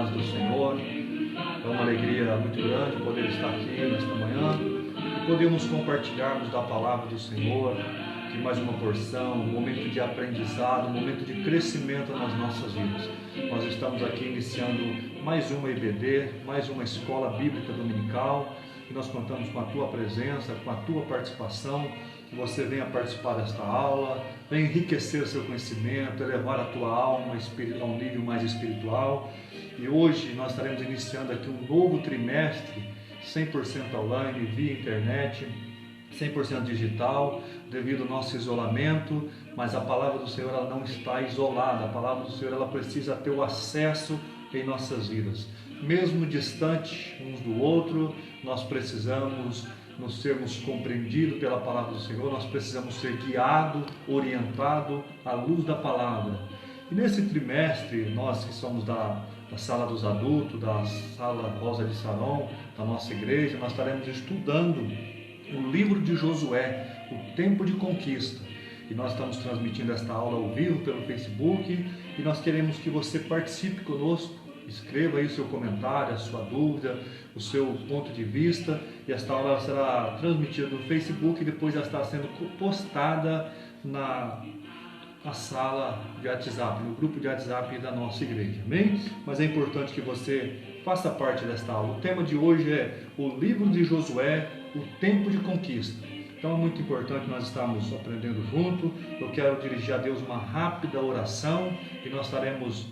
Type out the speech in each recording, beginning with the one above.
paz do Senhor. É uma alegria muito grande poder estar aqui nesta manhã e podermos compartilharmos da palavra do Senhor, de mais uma porção, um momento de aprendizado, um momento de crescimento nas nossas vidas. Nós estamos aqui iniciando mais uma IBD, mais uma escola bíblica dominical, e nós contamos com a tua presença, com a tua participação, que você venha participar desta aula, venha enriquecer o seu conhecimento, elevar a tua alma a um nível mais espiritual. E hoje nós estaremos iniciando aqui um novo trimestre, 100% online, via internet, 100% digital, devido ao nosso isolamento, mas a palavra do Senhor ela não está isolada, a palavra do Senhor ela precisa ter o acesso em nossas vidas. Mesmo distante uns do outro, nós precisamos nos sermos compreendidos pela palavra do Senhor, nós precisamos ser guiados, orientados à luz da palavra. E nesse trimestre, nós que somos da sala dos adultos, da sala Rosa de Saron, da nossa igreja, nós estaremos estudando o livro de Josué, o tempo de conquista. E nós estamos transmitindo esta aula ao vivo pelo Facebook e nós queremos que você participe conosco. Escreva aí o seu comentário, a sua dúvida, o seu ponto de vista. E esta aula será transmitida no Facebook e depois já estará sendo postada na sala de WhatsApp, no grupo de WhatsApp da nossa igreja, amém? Mas é importante que você faça parte desta aula. O tema de hoje é o livro de Josué, o tempo de conquista. Então é muito importante nós estarmos aprendendo junto. Eu quero dirigir a Deus uma rápida oração e nós estaremos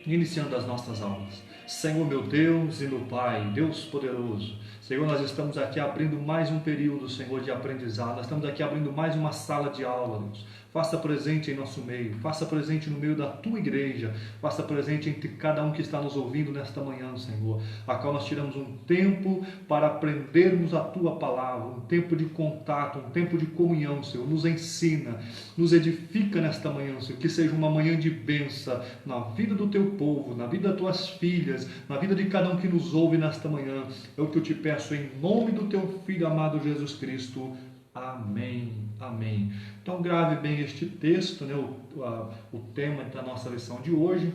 iniciando as nossas aulas. Senhor meu Deus e meu Pai, Deus poderoso, Senhor, nós estamos aqui abrindo mais um período, Senhor, de aprendizado, nós estamos aqui abrindo mais uma sala de aula, Deus. Faça presente em nosso meio, faça presente no meio da tua igreja, faça presente entre cada um que está nos ouvindo nesta manhã, Senhor, a qual nós tiramos um tempo para aprendermos a tua palavra, um tempo de contato, um tempo de comunhão, Senhor, nos ensina, nos edifica nesta manhã, Senhor, que seja uma manhã de bênção na vida do teu povo, na vida das tuas filhas, na vida de cada um que nos ouve nesta manhã. É o que eu te peço em nome do teu Filho amado Jesus Cristo. Amém, amém. Então grave bem este texto, né? O tema da nossa lição de hoje,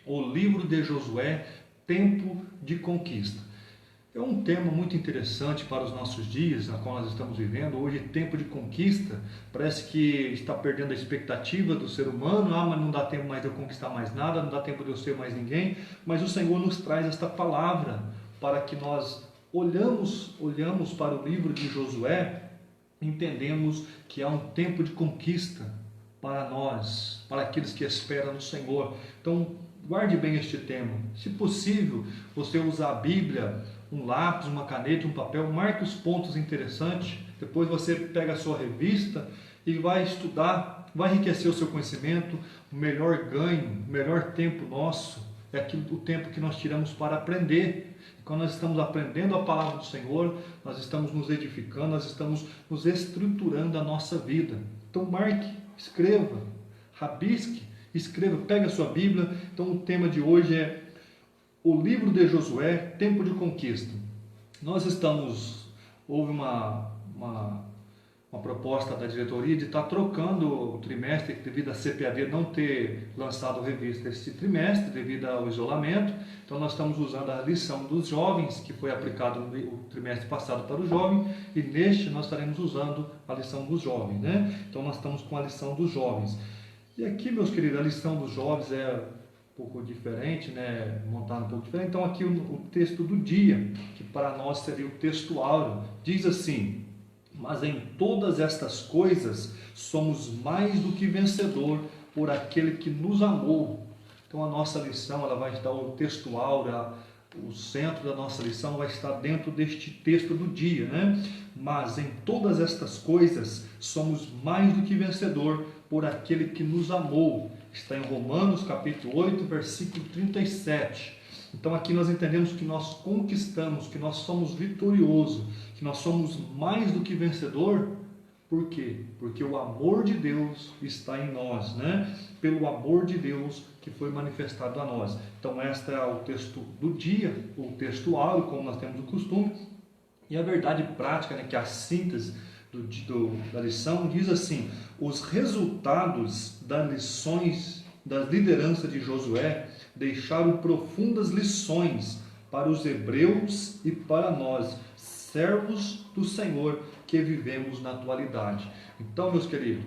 o livro de Josué, tempo de conquista. É um tema muito interessante para os nossos dias, na qual nós estamos vivendo. Hoje, tempo de conquista, parece que está perdendo a expectativa do ser humano. Mas não dá tempo mais de eu conquistar mais nada, não dá tempo de eu ser mais ninguém. Mas o Senhor nos traz esta palavra para que nós olhamos para o livro de Josué, entendemos que há um tempo de conquista para nós, para aqueles que esperam no Senhor. Então, guarde bem este tema. Se possível, você usar a Bíblia, um lápis, uma caneta, um papel, marque os pontos interessantes, depois você pega a sua revista e vai estudar, vai enriquecer o seu conhecimento. O melhor ganho, o melhor tempo nosso é o tempo que nós tiramos para aprender. E quando nós estamos aprendendo a palavra do Senhor, nós estamos nos edificando, nós estamos nos estruturando a nossa vida. Então marque, escreva, rabisque, escreva, pega a sua Bíblia. Então o tema de hoje é o livro de Josué, tempo de conquista. Houve uma proposta da diretoria de estar trocando o trimestre, devido a CPAD não ter lançado revista esse trimestre, devido ao isolamento. Então nós estamos usando a lição dos jovens, que foi aplicado no trimestre passado para o jovem, e neste nós estaremos usando a lição dos jovens, né? Então nós estamos com a lição dos jovens. E aqui, meus queridos, a lição dos jovens é um pouco diferente, né? Montada um pouco diferente. Então aqui o texto do dia, que para nós seria o texto áureo, diz assim: mas em todas estas coisas somos mais do que vencedor por aquele que nos amou. Então a nossa lição, ela vai estar, o texto áureo, o centro da nossa lição vai estar dentro deste texto do dia, né? Mas em todas estas coisas somos mais do que vencedor por aquele que nos amou. Está em Romanos capítulo 8, versículo 37. Então aqui nós entendemos que nós conquistamos, que nós somos vitoriosos, que nós somos mais do que vencedor. Por quê? Porque o amor de Deus está em nós, né? Pelo amor de Deus que foi manifestado a nós. Então este é o texto do dia, o texto áureo, como nós temos o costume. E a verdade prática, né, que é a síntese da lição, diz assim: os resultados das lições das lideranças de Josué deixaram profundas lições para os hebreus e para nós, servos do Senhor, que vivemos na atualidade. Então, meus queridos,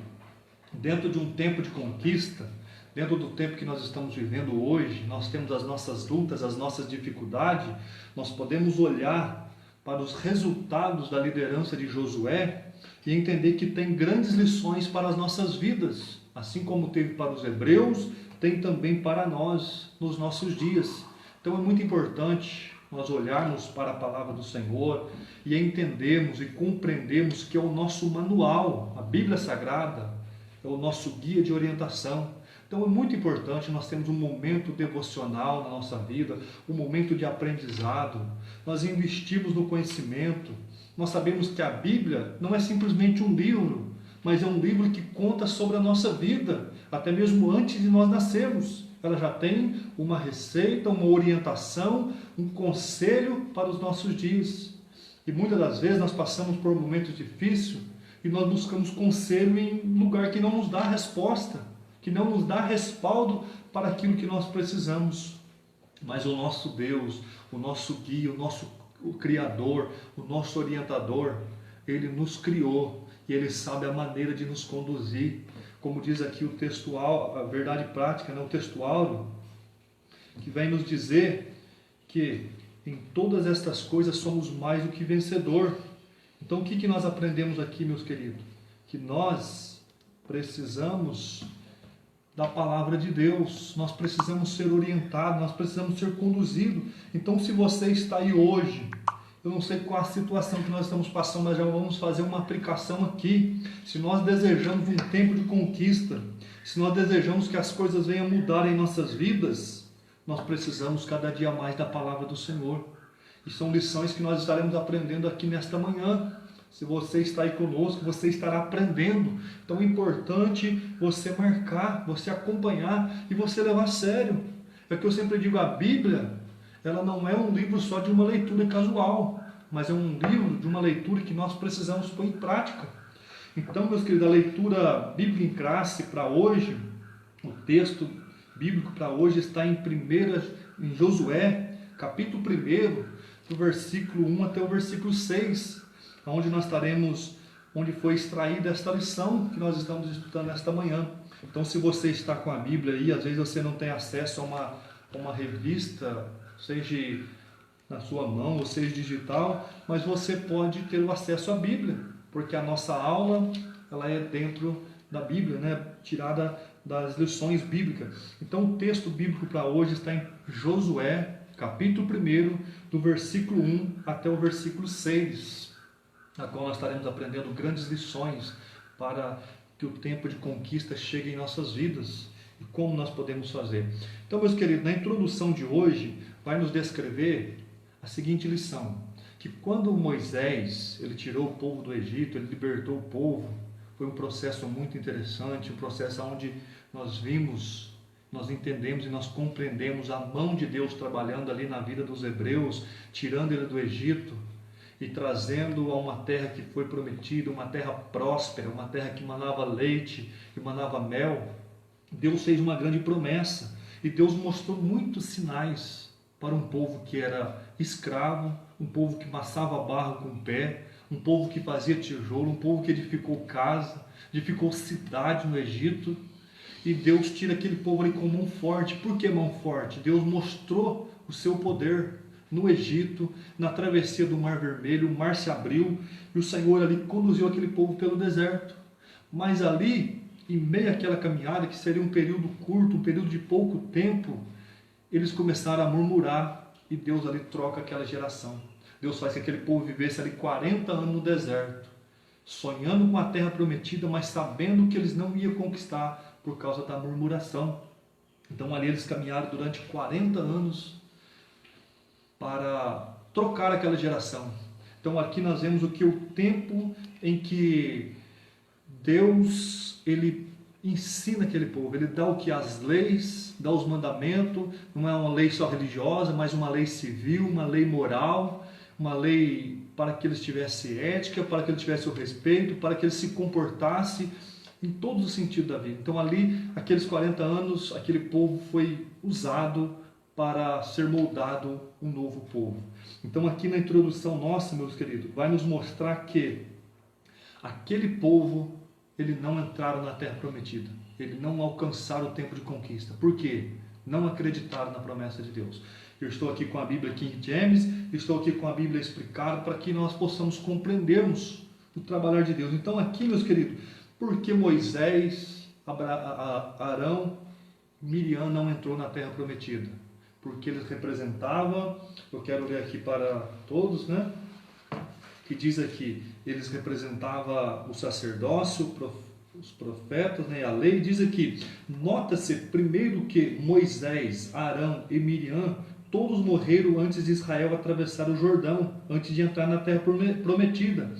dentro de um tempo de conquista, dentro do tempo que nós estamos vivendo hoje, nós temos as nossas lutas, as nossas dificuldades, nós podemos olhar para os resultados da liderança de Josué e entender que tem grandes lições para as nossas vidas, assim como teve para os hebreus, tem também para nós nos nossos dias. Então é muito importante nós olharmos para a palavra do Senhor e entendermos e compreendermos que é o nosso manual, a Bíblia Sagrada, é o nosso guia de orientação. Então é muito importante nós termos um momento devocional na nossa vida, um momento de aprendizado, nós investimos no conhecimento. Nós sabemos que a Bíblia não é simplesmente um livro, mas é um livro que conta sobre a nossa vida, até mesmo antes de nós nascermos. Ela já tem uma receita, uma orientação, um conselho para os nossos dias. E muitas das vezes nós passamos por momentos difíceis e nós buscamos conselho em lugar que não nos dá resposta, que não nos dá respaldo para aquilo que nós precisamos. Mas o nosso Deus, o nosso guia, o Criador, o nosso orientador, Ele nos criou e Ele sabe a maneira de nos conduzir. Como diz aqui o textual, a verdade prática, o textual, que vem nos dizer que em todas estas coisas somos mais do que vencedor. Então o que nós aprendemos aqui, meus queridos? Que nós precisamos da palavra de Deus, nós precisamos ser orientados, nós precisamos ser conduzidos. Então se você está aí hoje, eu não sei qual a situação que nós estamos passando, mas já vamos fazer uma aplicação aqui. Se nós desejamos um tempo de conquista, se nós desejamos que as coisas venham mudar em nossas vidas, nós precisamos cada dia mais da palavra do Senhor. E são lições que nós estaremos aprendendo aqui nesta manhã. Se você está aí conosco, você estará aprendendo. Então é importante você marcar, você acompanhar e você levar a sério. É que eu sempre digo, a Bíblia, ela não é um livro só de uma leitura casual, mas é um livro de uma leitura que nós precisamos pôr em prática. Então, meus queridos, a leitura bíblica em classe para hoje, o texto bíblico para hoje está em Josué, capítulo 1, do versículo 1 até o versículo 6, onde foi extraída esta lição que nós estamos estudando esta manhã. Então, se você está com a Bíblia aí, às vezes você não tem acesso a uma revista, seja na sua mão ou seja digital, mas você pode ter o acesso à Bíblia, porque a nossa aula ela é dentro da Bíblia, né? Tirada das lições bíblicas. Então o texto bíblico para hoje está em Josué, capítulo 1, do versículo 1 até o versículo 6, na qual nós estaremos aprendendo grandes lições para que o tempo de conquista chegue em nossas vidas e como nós podemos fazer. Então, meus queridos, na introdução de hoje vai nos descrever a seguinte lição, que quando Moisés ele tirou o povo do Egito, ele libertou o povo, foi um processo muito interessante, um processo onde nós vimos, nós entendemos e nós compreendemos a mão de Deus trabalhando ali na vida dos hebreus, tirando ele do Egito e trazendo a uma terra que foi prometida, uma terra próspera, uma terra que manava leite e manava mel. Deus fez uma grande promessa e Deus mostrou muitos sinais para um povo que era escravo, um povo que amassava barro com o pé, um povo que fazia tijolo, um povo que edificou casa, edificou cidade no Egito. E Deus tira aquele povo ali com mão forte. Por que mão forte? Deus mostrou o seu poder no Egito, na travessia do Mar Vermelho, o mar se abriu e o Senhor ali conduziu aquele povo pelo deserto. Mas ali, em meio àquela caminhada, que seria um período curto, um período de pouco tempo, eles começaram a murmurar e Deus ali troca aquela geração. Deus faz que aquele povo vivesse ali 40 anos no deserto, sonhando com a terra prometida, mas sabendo que eles não iam conquistar por causa da murmuração. Então ali eles caminharam durante 40 anos para trocar aquela geração. Então aqui nós vemos o que? O tempo em que Deus ele ensina aquele povo, ele dá o que? As leis, dá os mandamentos, não é uma lei só religiosa, mas uma lei civil, uma lei moral, uma lei para que eles tivessem ética, para que eles tivessem o respeito, para que eles se comportassem em todos os sentidos da vida. Então ali, aqueles 40 anos, aquele povo foi usado para ser moldado um novo povo. Então aqui na introdução nossa, meus queridos, vai nos mostrar que aquele povo, ele não entraram na terra prometida, ele não alcançaram o tempo de conquista. Por quê? Não acreditaram na promessa de Deus. Eu estou aqui com a Bíblia King James, estou aqui com a Bíblia explicada para que nós possamos compreendermos o trabalhar de Deus. Então aqui, meus queridos, por que Moisés, Arão, Miriam não entrou na terra prometida? Porque eles representavam, eu quero ler aqui para todos, né? Que diz aqui, eles representavam o sacerdócio, os profetas, né? A lei. Diz aqui, nota-se primeiro que Moisés, Arão e Miriam, todos morreram antes de Israel atravessar o Jordão, antes de entrar na terra prometida.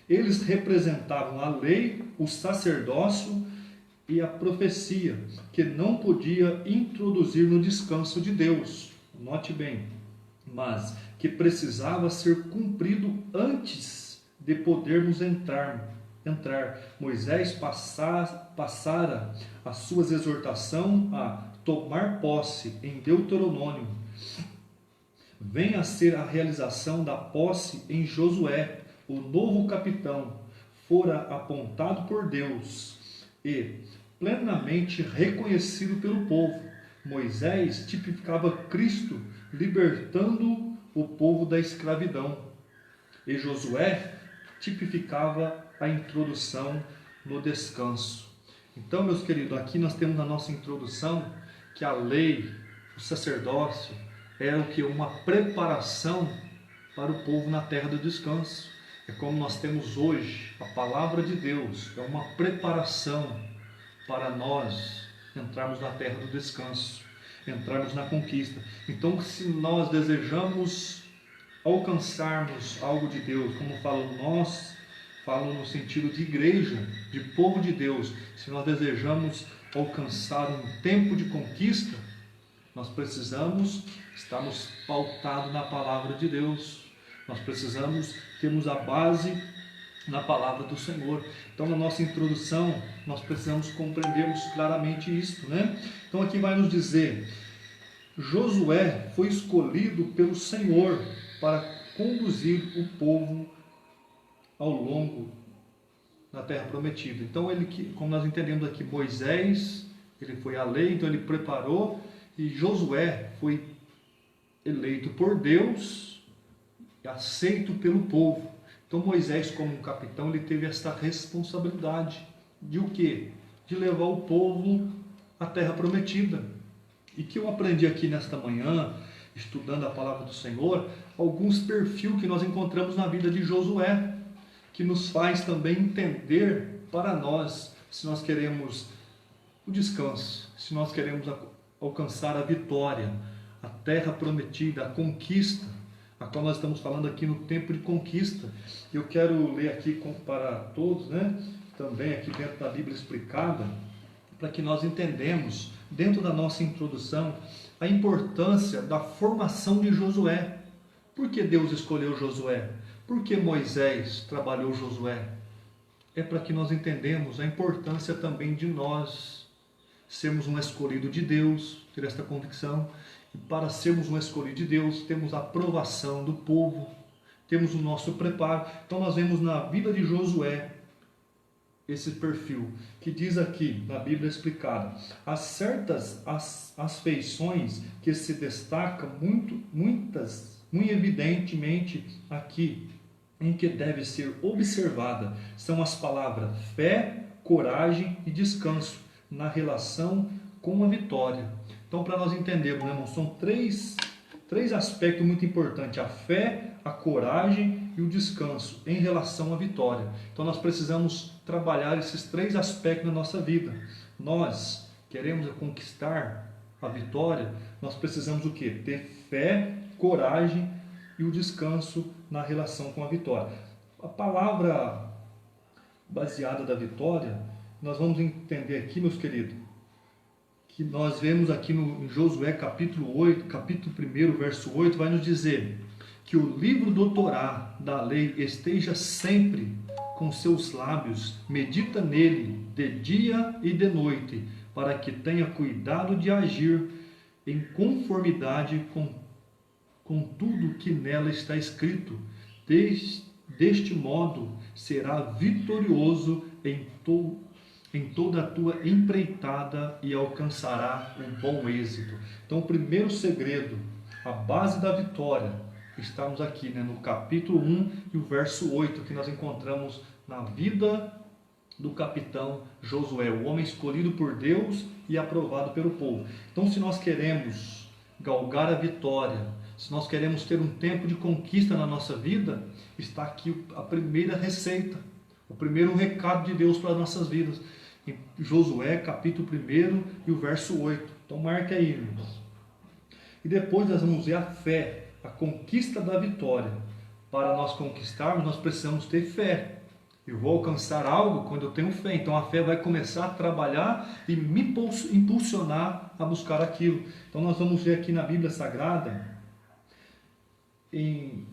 Eles representavam a lei, o sacerdócio e a profecia, que não podia introduzir no descanso de Deus. Note bem, mas que precisava ser cumprido antes de podermos entrar. Moisés passara as suas exortações a tomar posse em Deuteronômio. Vem a ser a realização da posse em Josué. O novo capitão fora apontado por Deus e plenamente reconhecido pelo povo. Moisés tipificava Cristo libertando o povo da escravidão. E Josué tipificava a introdução no descanso. Então, meus queridos, aqui nós temos na nossa introdução que a lei, o sacerdócio, é o que? Uma preparação para o povo na terra do descanso. É como nós temos hoje, a palavra de Deus, é uma preparação para nós entrarmos na terra do descanso, entrarmos na conquista. Então, se nós desejamos alcançarmos algo de Deus, como falo nós, falo no sentido de igreja, de povo de Deus, se nós desejamos alcançar um tempo de conquista, nós precisamos estarmos pautados na palavra de Deus. Nós precisamos termos a base na palavra do Senhor. Então, na nossa introdução, nós precisamos compreendermos claramente isso, né? Então, aqui vai nos dizer, Josué foi escolhido pelo Senhor para conduzir o povo ao longo da terra prometida. Então, como nós entendemos aqui, Moisés, ele foi a lei, então ele preparou, e Josué foi eleito por Deus e aceito pelo povo. Então Moisés, como um capitão, ele teve essa responsabilidade de o quê? De levar o povo à terra prometida. E que eu aprendi aqui nesta manhã, estudando a palavra do Senhor, alguns perfis que nós encontramos na vida de Josué, que nos faz também entender para nós, se nós queremos o descanso, se nós queremos alcançar a vitória, a terra prometida, a conquista, a qual nós estamos falando aqui no tempo de conquista. Eu quero ler aqui para todos, né? Também aqui dentro da Bíblia explicada, para que nós entendamos, dentro da nossa introdução, a importância da formação de Josué. Por que Deus escolheu Josué? Por que Moisés trabalhou Josué? É para que nós entendamos a importância também de nós sermos um escolhido de Deus, ter esta convicção. E para sermos um escolhido de Deus, temos a aprovação do povo, temos o nosso preparo. Então nós vemos na vida de Josué esse perfil, que diz aqui na Bíblia explicada, as feições que se destacam muito evidentemente aqui, em que deve ser observada, são as palavras fé, coragem e descanso, na relação com a vitória. Então, para nós entendermos, né, irmãos, são três aspectos muito importantes: a fé, a coragem e o descanso em relação à vitória. Então, nós precisamos trabalhar esses três aspectos na nossa vida. Nós queremos conquistar a vitória, nós precisamos o quê? Ter fé, coragem e o descanso na relação com a vitória. A palavra baseada da vitória, nós vamos entender aqui, meus queridos, que nós vemos aqui em Josué capítulo 8, capítulo 1, verso 8, vai nos dizer que o livro do Torá, da lei, esteja sempre com seus lábios, medita nele de dia e de noite, para que tenha cuidado de agir em conformidade com tudo que nela está escrito. Deste modo será vitorioso em toda a tua empreitada e alcançará um bom êxito. Então, o primeiro segredo, a base da vitória, estamos aqui, no capítulo 1 e o verso 8, que nós encontramos na vida do capitão Josué, o homem escolhido por Deus e aprovado pelo povo. Então, se nós queremos galgar a vitória, se nós queremos ter um tempo de conquista na nossa vida, está aqui a primeira receita, o primeiro recado de Deus para as nossas vidas. Em Josué, capítulo 1 e o verso 8. Então marque aí, irmãos. E depois nós vamos ver a fé, a conquista da vitória. Para nós conquistarmos, nós precisamos ter fé. Eu vou alcançar algo quando eu tenho fé. Então a fé vai começar a trabalhar e me impulsionar a buscar aquilo. Então nós vamos ver aqui na Bíblia Sagrada,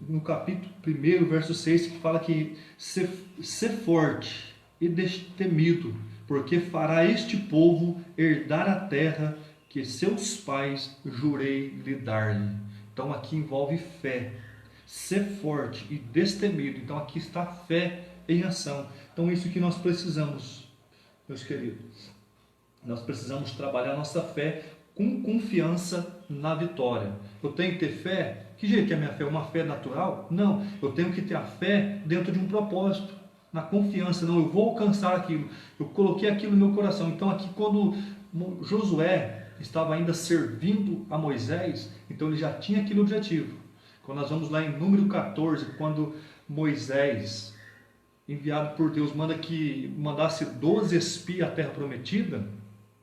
no capítulo 1, verso 6, que fala que ser forte e destemido, porque fará este povo herdar a terra que seus pais jurei lhe dar-lhe. Então aqui envolve fé, ser forte e destemido. Então aqui está a fé em ação. Então é isso que nós precisamos, meus queridos. Nós precisamos trabalhar nossa fé com confiança na vitória. Eu tenho que ter fé. Que jeito que é a minha fé? Uma fé natural? Não, eu tenho que ter a fé dentro de um propósito, na confiança. Não, eu vou alcançar aquilo, eu coloquei aquilo no meu coração. Então aqui, quando Josué estava ainda servindo a Moisés, então ele já tinha aquele objetivo. Quando nós vamos lá em Número 14, quando Moisés, enviado por Deus, mandasse 12 espias à terra prometida,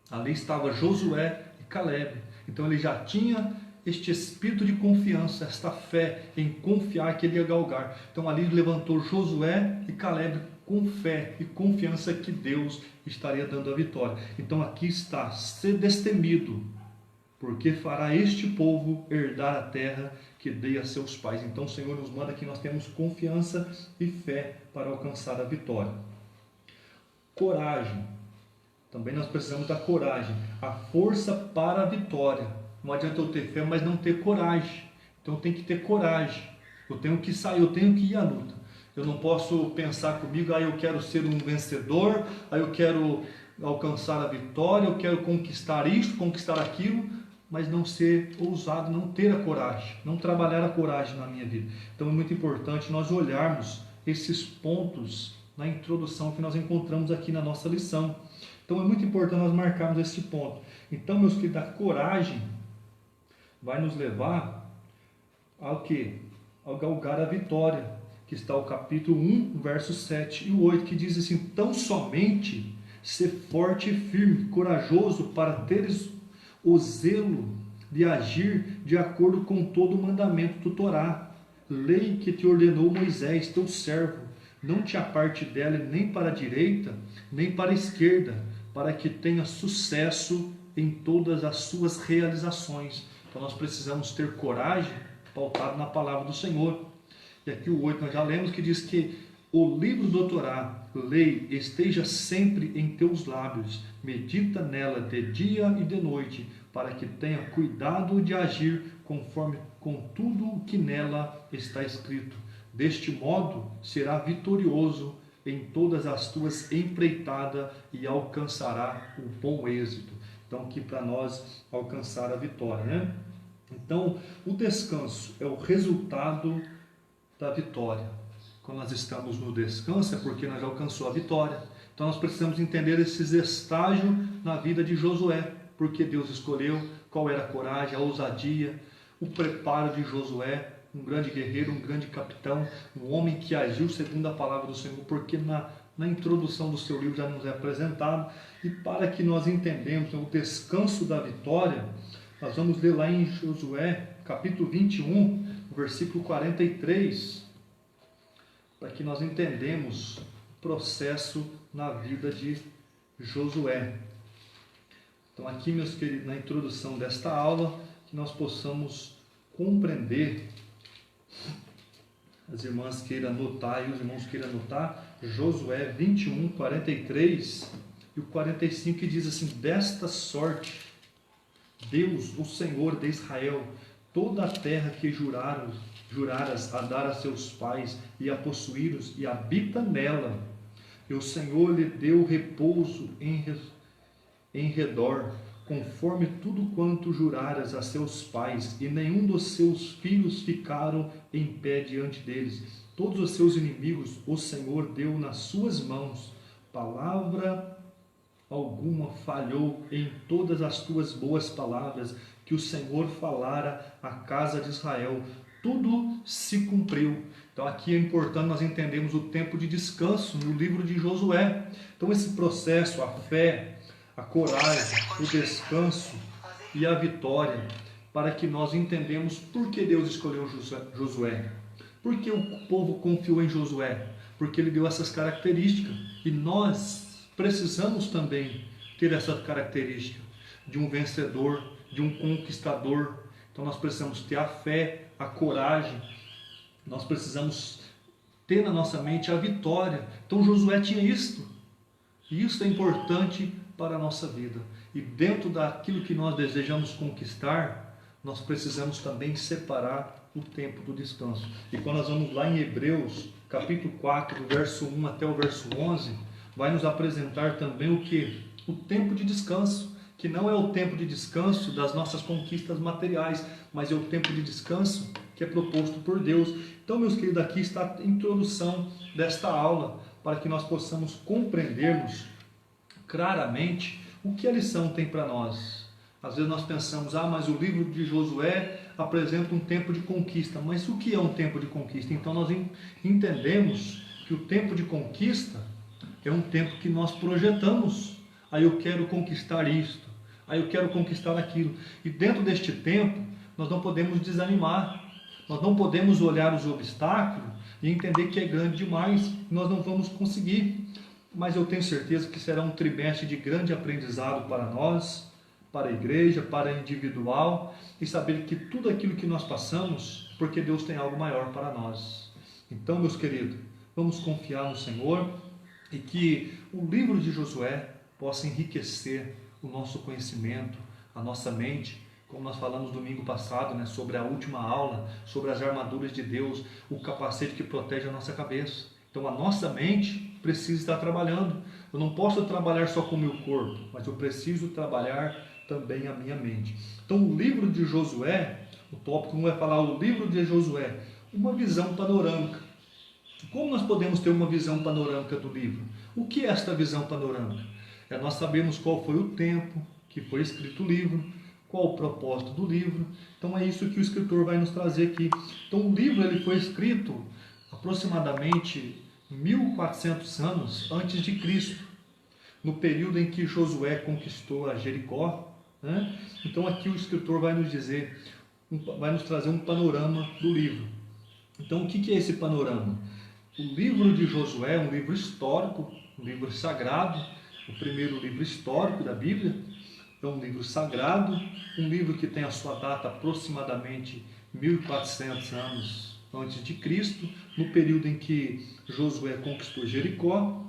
ali estava Josué e Caleb. Então ele já tinha este espírito de confiança, esta fé em confiar que ele ia galgar. Então ali levantou Josué e Caleb com fé e confiança que Deus estaria dando a vitória. Então aqui está, ser destemido, porque fará este povo herdar a terra que dei a seus pais. Então o Senhor nos manda que nós temos confiança e fé para alcançar a vitória. Coragem. Também nós precisamos da coragem, a força para a vitória. Não adianta eu ter fé, mas não ter coragem. Então eu tenho que ter coragem. Eu tenho que sair, eu tenho que ir à luta. Eu não posso pensar comigo, eu quero ser um vencedor, eu quero alcançar a vitória, eu quero conquistar isto, conquistar aquilo, mas não ser ousado, não ter a coragem, não trabalhar a coragem na minha vida. Então é muito importante nós olharmos esses pontos na introdução que nós encontramos aqui na nossa lição. Então é muito importante nós marcarmos esse ponto. Então, meus queridos, a coragem vai nos levar ao quê? Ao galgar a vitória, que está o capítulo 1, versos 7 e 8, que diz assim: tão somente ser forte e firme, corajoso, para teres o zelo de agir de acordo com todo o mandamento do Torá, lei que te ordenou Moisés, teu servo. Não te aparte dela nem para a direita, nem para a esquerda, para que tenha sucesso em todas as suas realizações. Então nós precisamos ter coragem, pautado na palavra do Senhor. E aqui o 8 nós já lemos que diz que o livro do Torá, lei, esteja sempre em teus lábios, medita nela de dia e de noite, para que tenha cuidado de agir conforme com tudo o que nela está escrito. Deste modo será vitorioso em todas as tuas empreitadas e alcançará o bom êxito. Então aqui para nós alcançar a vitória, né? Então o descanso é o resultado da vitória. Quando nós estamos no descanso é porque nós já alcançou a vitória. Então nós precisamos entender esses estágios na vida de Josué, porque Deus escolheu, qual era a coragem, a ousadia, o preparo de Josué, um grande guerreiro, um grande capitão, um homem que agiu segundo a palavra do Senhor, porque na introdução do seu livro já nos é apresentado. E para que nós entendamos o descanso da vitória, nós vamos ler lá em Josué, capítulo 21, versículo 43, para que nós entendamos o processo na vida de Josué. Então aqui, meus queridos, na introdução desta aula, que nós possamos compreender, as irmãs queiram anotar e os irmãos queiram anotar, Josué 21, 43 e o 45, que diz assim: desta sorte Deus, o Senhor de Israel, toda a terra que juraras a dar a seus pais e a possuí-los, e habita nela. E o Senhor lhe deu repouso em redor, conforme tudo quanto juraras a seus pais, e nenhum dos seus filhos ficaram em pé diante deles. Todos os seus inimigos o Senhor deu nas suas mãos. Palavra alguma falhou em todas as tuas boas palavras que o Senhor falara à casa de Israel. Tudo se cumpriu. Então aqui é importante nós entendermos o tempo de descanso no livro de Josué. Então esse processo, a fé, a coragem, o descanso e a vitória, para que nós entendamos por que Deus escolheu Josué. Por que o povo confiou em Josué? Porque ele deu essas características. E nós precisamos também ter essa característica de um vencedor, de um conquistador. Então nós precisamos ter a fé, a coragem. Nós precisamos ter na nossa mente a vitória. Então Josué tinha isto. E isso é importante para a nossa vida. E dentro daquilo que nós desejamos conquistar, nós precisamos também separar o tempo do descanso. E quando nós vamos lá em Hebreus, capítulo 4, do verso 1 até o verso 11, vai nos apresentar também o que? O tempo de descanso, que não é o tempo de descanso das nossas conquistas materiais, mas é o tempo de descanso que é proposto por Deus. Então, meus queridos, aqui está a introdução desta aula, para que nós possamos compreendermos claramente o que a lição tem para nós. Às vezes nós pensamos, mas o livro de Josué apresenta um tempo de conquista. Mas o que é um tempo de conquista? Então nós entendemos que o tempo de conquista é um tempo que nós projetamos. Aí eu quero conquistar isto, aí eu quero conquistar aquilo. E dentro deste tempo, nós não podemos desanimar. Nós não podemos olhar os obstáculos e entender que é grande demais, nós não vamos conseguir. Mas eu tenho certeza que será um trimestre de grande aprendizado para nós, para a igreja, para a individual, e saber que tudo aquilo que nós passamos, porque Deus tem algo maior para nós. Então, meus queridos, vamos confiar no Senhor e que o livro de Josué possa enriquecer o nosso conhecimento, a nossa mente, como nós falamos domingo passado, sobre a última aula, sobre as armaduras de Deus, o capacete que protege a nossa cabeça. Então a nossa mente precisa estar trabalhando. Eu não posso trabalhar só com o meu corpo, mas eu preciso trabalhar também a minha mente. Então o livro de Josué, o tópico não vai falar o livro de Josué, uma visão panorâmica. Como nós podemos ter uma visão panorâmica do livro? O que é esta visão panorâmica? É nós sabemos qual foi o tempo que foi escrito o livro, qual o propósito do livro. Então é isso que o escritor vai nos trazer aqui. Então o livro ele foi escrito aproximadamente 1400 anos antes de Cristo, no período em que Josué conquistou a Jericó. Então aqui o escritor vai nos dizer, vai nos trazer um panorama do livro. Então o que é esse panorama? O livro de Josué é um livro histórico, um livro sagrado, o primeiro livro histórico da Bíblia. É um livro sagrado, um livro que tem a sua data aproximadamente 1400 anos antes de Cristo, no período em que Josué conquistou Jericó.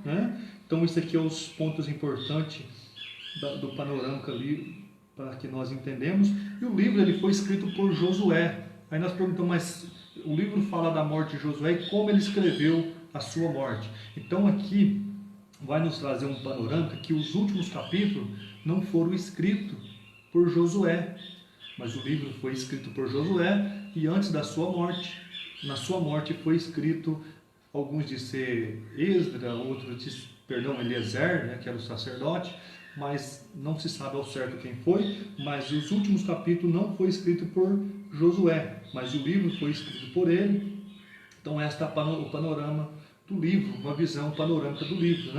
Então, isso aqui é os pontos importantes do panorâmica ali, para que nós entendamos. E o livro ele foi escrito por Josué. Aí nós perguntamos, mas o livro fala da morte de Josué e como ele escreveu a sua morte. Então, aqui vai nos trazer um panorama que os últimos capítulos não foram escritos por Josué, mas o livro foi escrito por Josué e antes da sua morte. Na sua morte foi escrito, alguns dizem Esdras, outros dizem, Eliezer, que era o sacerdote, mas não se sabe ao certo quem foi, mas os últimos capítulos não foi escrito por Josué, mas o livro foi escrito por ele. Então esta é o panorama do livro, uma visão panorâmica do livro,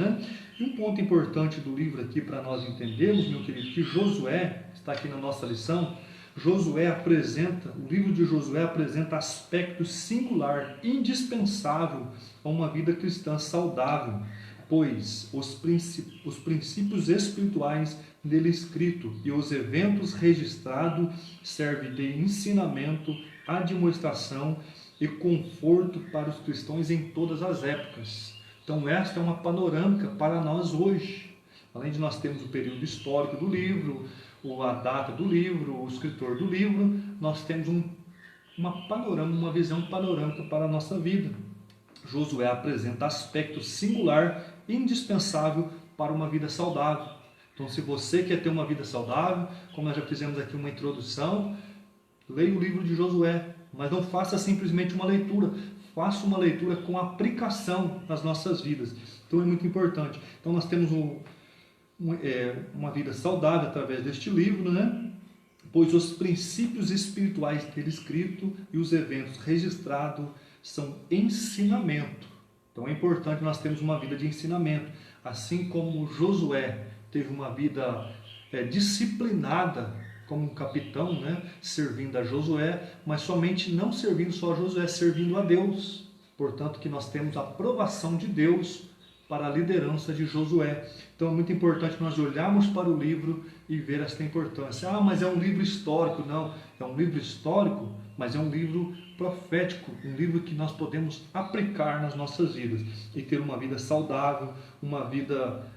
E um ponto importante do livro aqui para nós entendermos, meu querido, que Josué, está aqui na nossa lição, o livro de Josué apresenta aspecto singular, indispensável a uma vida cristã saudável, pois os princípios espirituais nele escrito e os eventos registrados servem de ensinamento, admoestação e conforto para os cristãos em todas as épocas. Então esta é uma panorâmica para nós hoje. Além de nós termos o período histórico do livro, a data do livro, o escritor do livro, nós temos uma visão panorâmica para a nossa vida. Josué apresenta aspecto singular e indispensável para uma vida saudável. Então, se você quer ter uma vida saudável, como nós já fizemos aqui uma introdução, leia o livro de Josué, mas não faça simplesmente uma leitura, faça uma leitura com aplicação nas nossas vidas. Então é muito importante. Então nós temos uma vida saudável através deste livro, né? Pois os princípios espirituais dele escrito e os eventos registrados são ensinamento. Então é importante nós termos uma vida de ensinamento, assim como Josué teve uma vida disciplinada como um capitão, né, servindo a Josué, mas somente não servindo só a Josué, servindo a Deus. Portanto, que nós temos a aprovação de Deus para a liderança de Josué. Então é muito importante nós olharmos para o livro e ver esta importância. Ah, mas é um livro histórico. Não, é um livro histórico, mas é um livro profético, um livro que nós podemos aplicar nas nossas vidas e ter uma vida saudável, uma vida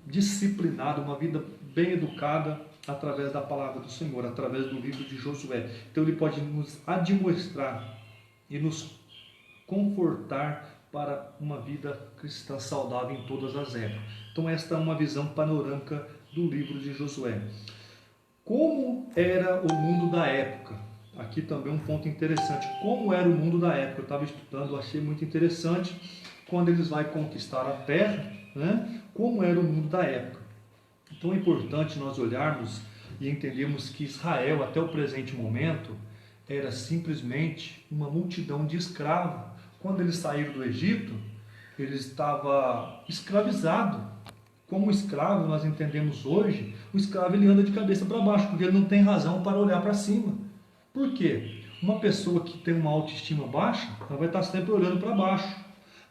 disciplinada, uma vida bem educada através da palavra do Senhor, através do livro de Josué. Então ele pode nos admoestar e nos confortar para uma vida cristã saudável em todas as épocas. Então esta é uma visão panorâmica do livro de Josué. Como era o mundo da época? Aqui também um ponto interessante. Como era o mundo da época? Eu estava estudando, achei muito interessante. Quando eles vão conquistar a terra, né? Como era o mundo da época? Então é importante nós olharmos e entendermos que Israel, até o presente momento, era simplesmente uma multidão de escravos. Quando eles saíram do Egito, eles estavam escravizados. Como escravo, nós entendemos hoje, o escravo ele anda de cabeça para baixo, porque ele não tem razão para olhar para cima. Por quê? Uma pessoa que tem uma autoestima baixa, ela vai estar sempre olhando para baixo.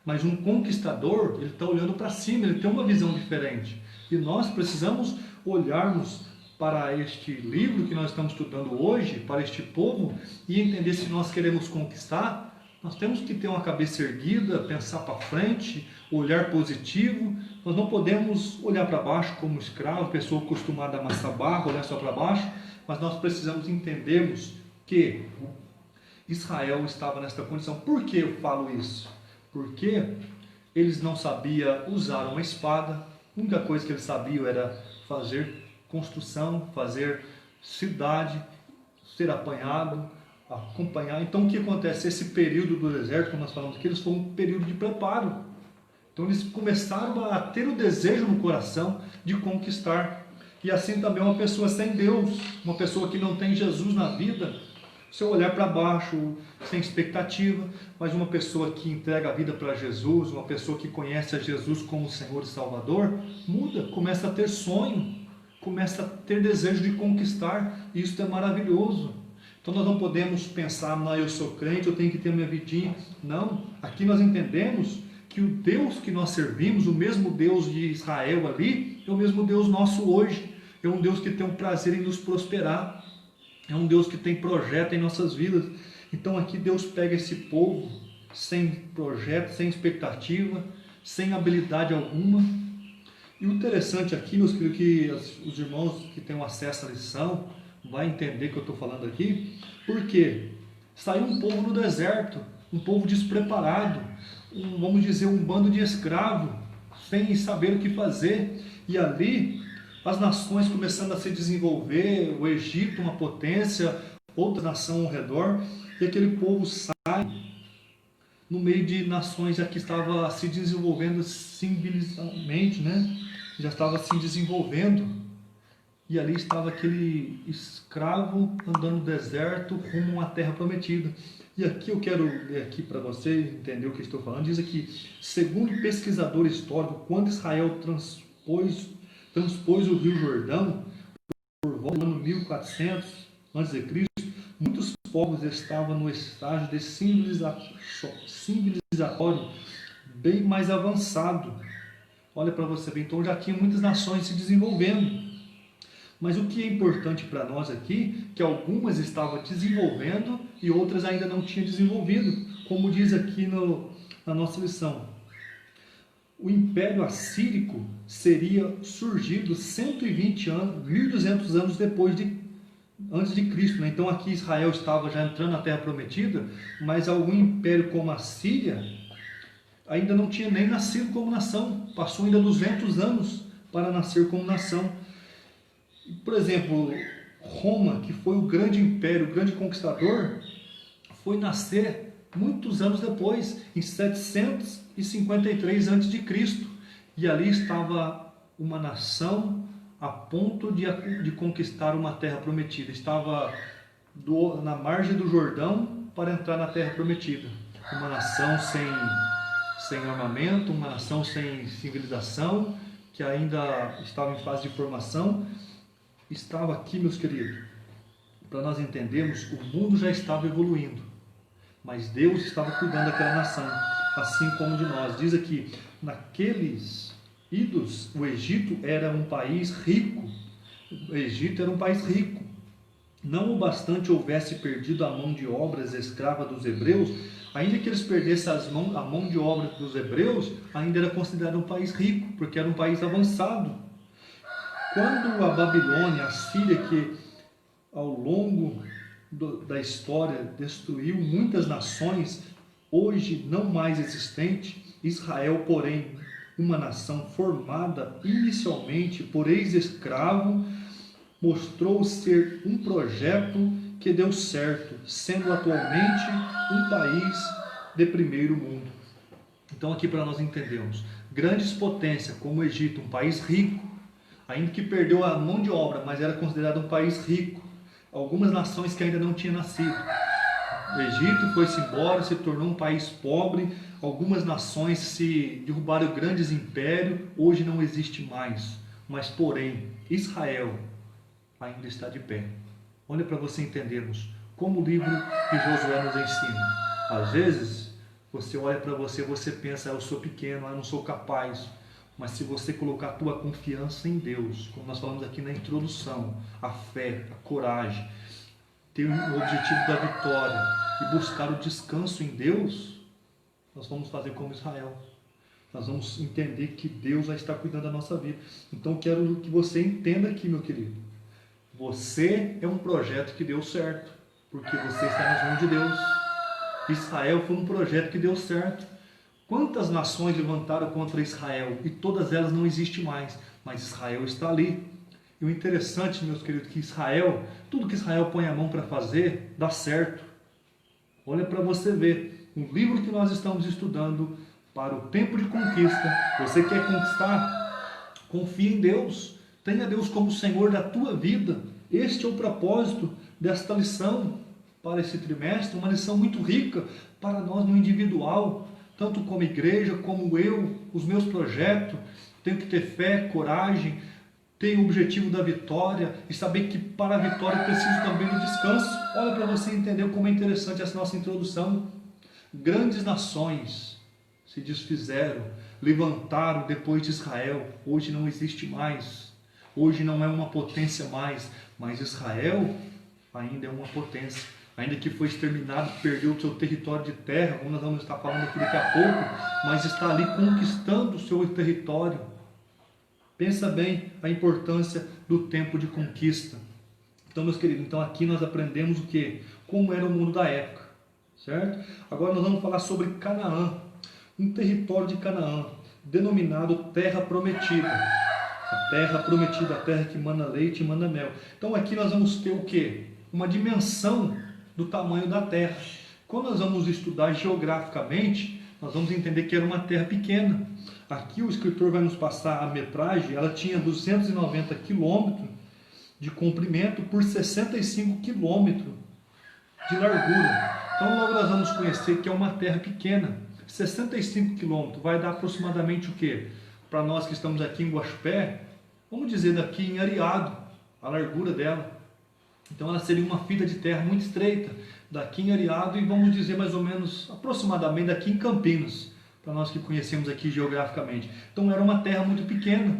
Mas um conquistador, ele está olhando para cima, ele tem uma visão diferente. E nós precisamos olharmos para este livro que nós estamos estudando hoje, para este povo, e entender se nós queremos conquistar. Nós temos que ter uma cabeça erguida, pensar para frente, olhar positivo. Nós não podemos olhar para baixo como escravo, pessoa acostumada a amassar barro, olhar só para baixo, mas nós precisamos entendermos que Israel estava nesta condição. Por que eu falo isso? Porque eles não sabiam usar uma espada, a única coisa que eles sabiam era fazer construção, fazer cidade, ser apanhado, acompanhar. Então o que acontece? Esse período do deserto, como nós falamos aqui, eles foram um período de preparo. Então eles começaram a ter o desejo no coração de conquistar. E assim também uma pessoa sem Deus, uma pessoa que não tem Jesus na vida, se eu olhar para baixo, sem expectativa, mas uma pessoa que entrega a vida para Jesus, uma pessoa que conhece a Jesus como Senhor e Salvador, muda, começa a ter sonho, começa a ter desejo de conquistar, e isso é maravilhoso. Então nós não podemos pensar, não, eu sou crente, eu tenho que ter minha vidinha. Não, aqui nós entendemos que o Deus que nós servimos, o mesmo Deus de Israel ali, é o mesmo Deus nosso hoje. É um Deus que tem um prazer em nos prosperar. É um Deus que tem projeto em nossas vidas. Então aqui Deus pega esse povo sem projeto, sem expectativa, sem habilidade alguma. E o interessante aqui, meus queridos, que os irmãos que têm acesso à lição vai entender o que eu estou falando aqui, porque saiu um povo no deserto, um povo despreparado, vamos dizer, um bando de escravos, sem saber o que fazer, e ali as nações começando a se desenvolver, o Egito, uma potência, outra nação ao redor, e aquele povo sai no meio de nações já que estava se desenvolvendo civilizadamente, né? Já estava se desenvolvendo. E ali estava aquele escravo andando no deserto rumo a uma terra prometida. E aqui eu quero ler aqui para vocês entender o que estou falando. Diz aqui, segundo pesquisador histórico, quando Israel transpôs o Rio Jordão, por volta do ano 1400 a.C., muitos povos estavam no estágio de civilizatório bem mais avançado. Olha para você ver, então já tinha muitas nações se desenvolvendo. Mas o que é importante para nós aqui, que algumas estavam desenvolvendo e outras ainda não tinham desenvolvido, como diz aqui na nossa lição. o Império Assírico seria surgido 120 anos, 1200 anos antes de Cristo, né? Então aqui Israel estava já entrando na Terra Prometida, mas algum império como a Síria ainda não tinha nem nascido como nação, passou ainda 200 anos para nascer como nação. Por exemplo, Roma, que foi o grande império, o grande conquistador, foi nascer muitos anos depois, em 753 a.C., e ali estava uma nação a ponto de conquistar uma terra prometida. Estava na margem do Jordão para entrar na terra prometida. Uma nação sem armamento, uma nação sem civilização, que ainda estava em fase de formação. Estava aqui, meus queridos, para nós entendermos, o mundo já estava evoluindo, mas Deus estava cuidando daquela nação, assim como de nós. Diz aqui, naqueles idos, o Egito era um país rico. O Egito era um país rico. Não o bastante houvesse perdido a mão de obras escrava dos hebreus, ainda que eles perdessem a mão de obra dos hebreus, ainda era considerado um país rico, porque era um país avançado. Quando a Babilônia, a Síria, que ao longo da história destruiu muitas nações, hoje não mais existente, Israel, porém, uma nação formada inicialmente por ex-escravo, mostrou ser um projeto que deu certo, sendo atualmente um país de primeiro mundo. Então aqui para nós entendermos, grandes potências como o Egito, um país rico, ainda que perdeu a mão de obra, mas era considerado um país rico. Algumas nações que ainda não tinham nascido. O Egito foi-se embora, se tornou um país pobre. Algumas nações se derrubaram grandes impérios, hoje não existe mais. Mas, porém, Israel ainda está de pé. Olha para você entendermos como o livro de Josué nos ensina. Às vezes, você olha para você, você pensa, eu sou pequeno, eu não sou capaz. Mas se você colocar a tua confiança em Deus, como nós falamos aqui na introdução, a fé, a coragem, ter o objetivo da vitória e buscar o descanso em Deus, nós vamos fazer como Israel. Nós vamos entender que Deus vai estar cuidando da nossa vida. Então quero que você entenda aqui, meu querido. Você é um projeto que deu certo, porque você está nas mãos de Deus. Israel foi um projeto que deu certo. Quantas nações levantaram contra Israel e todas elas não existem mais, mas Israel está ali. E o interessante, meus queridos, que Israel, tudo que Israel põe a mão para fazer, dá certo. Olha para você ver, o livro que nós estamos estudando para o tempo de conquista. Você quer conquistar? Confie em Deus. Tenha Deus como Senhor da tua vida. Este é o propósito desta lição para esse trimestre, uma lição muito rica para nós no individual, tanto como igreja, como eu, os meus projetos. Tenho que ter fé, coragem, ter o objetivo da vitória e saber que para a vitória eu preciso também do descanso. Olha para você entender como é interessante essa nossa introdução. Grandes nações se desfizeram, levantaram depois de Israel. Hoje não existe mais. Hoje não é uma potência mais, mas Israel ainda é uma potência. Ainda que foi exterminado, perdeu o seu território de terra, como nós vamos estar falando aqui daqui a pouco, mas está ali conquistando o seu território. Pensa bem a importância do tempo de conquista. Então, meus queridos, aqui nós aprendemos o quê? Como era o mundo da época, certo? Agora nós vamos falar sobre Canaã, um território de Canaã, denominado Terra Prometida. A Terra Prometida, a terra que mana leite e mana mel. Então aqui nós vamos ter o quê? Uma dimensão do tamanho da terra. Quando nós vamos estudar geograficamente, nós vamos entender que era uma terra pequena. Aqui o escritor vai nos passar a metragem, ela tinha 290 quilômetros de comprimento por 65 quilômetros de largura. Então logo nós vamos conhecer que é uma terra pequena. 65 quilômetros vai dar aproximadamente o quê? Para nós que estamos aqui em Guaxupé, vamos dizer daqui em Areado, a largura dela. Então ela seria uma fita de terra muito estreita, daqui em Areado e vamos dizer mais ou menos, aproximadamente daqui em Campinas, para nós que conhecemos aqui geograficamente. Então era uma terra muito pequena.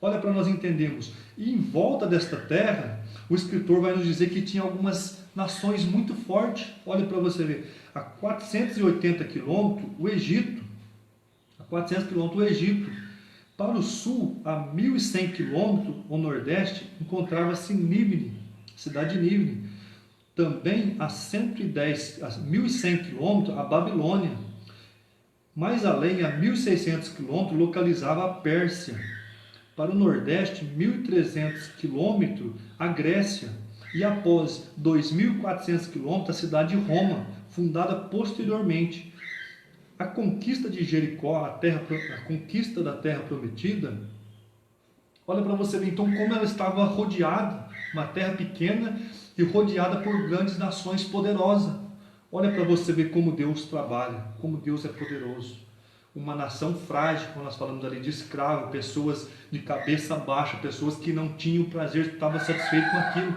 Olha para nós entendermos. E em volta desta terra, o escritor vai nos dizer que tinha algumas nações muito fortes. Olha para você ver, a 480 quilômetros, o Egito. A 400 quilômetros do Egito. Para o sul, a 1.100 quilômetros, ao nordeste, encontrava-se Nínive, cidade de Nínive. Também a 1.100 quilômetros, a Babilônia. Mais além, a 1.600 quilômetros, localizava a Pérsia. Para o nordeste, 1.300 quilômetros, a Grécia. E após 2.400 quilômetros, a cidade de Roma, fundada posteriormente. A conquista de Jericó, a conquista da terra prometida, olha para você ver então como ela estava rodeada, uma terra pequena e rodeada por grandes nações poderosas. Olha para você ver como Deus trabalha, como Deus é poderoso. Uma nação frágil, como nós falamos ali, de escravo, pessoas de cabeça baixa, pessoas que não tinham prazer, estavam satisfeitos com aquilo.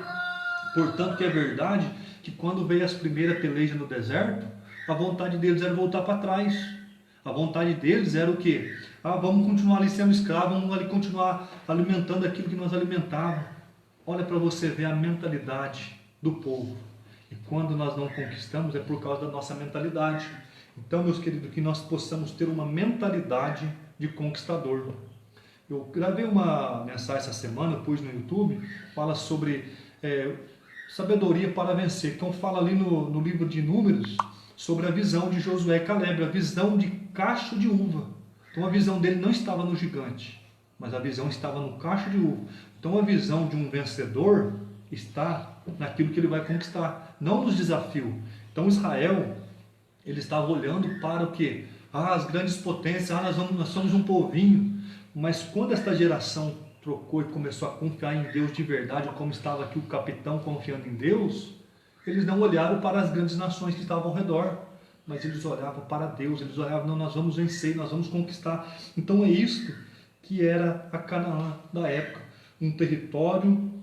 Portanto, que é verdade que quando veio as primeiras pelejas no deserto, a vontade deles era voltar para trás. A vontade deles era o quê? Vamos continuar ali sendo escravos, vamos ali continuar alimentando aquilo que nós alimentávamos. Olha para você ver a mentalidade do povo. E quando nós não conquistamos é por causa da nossa mentalidade. Então, meus queridos, que nós possamos ter uma mentalidade de conquistador. Eu gravei uma mensagem essa semana, pus no YouTube, fala sobre sabedoria para vencer. Então fala ali no livro de Números sobre a visão de Josué e Caleb, a visão de cacho de uva. Então a visão dele não estava no gigante, mas a visão estava no cacho de uva. Então a visão de um vencedor está naquilo que ele vai conquistar, não nos desafios. Então Israel, ele estava olhando para o quê? As grandes potências, nós somos um povinho. Mas quando esta geração trocou e começou a confiar em Deus de verdade, como estava aqui o capitão confiando em Deus, eles não olharam para as grandes nações que estavam ao redor, mas eles olhavam para Deus, eles olhavam, não, nós vamos vencer, nós vamos conquistar. Então é isso que era a Canaã da época, um território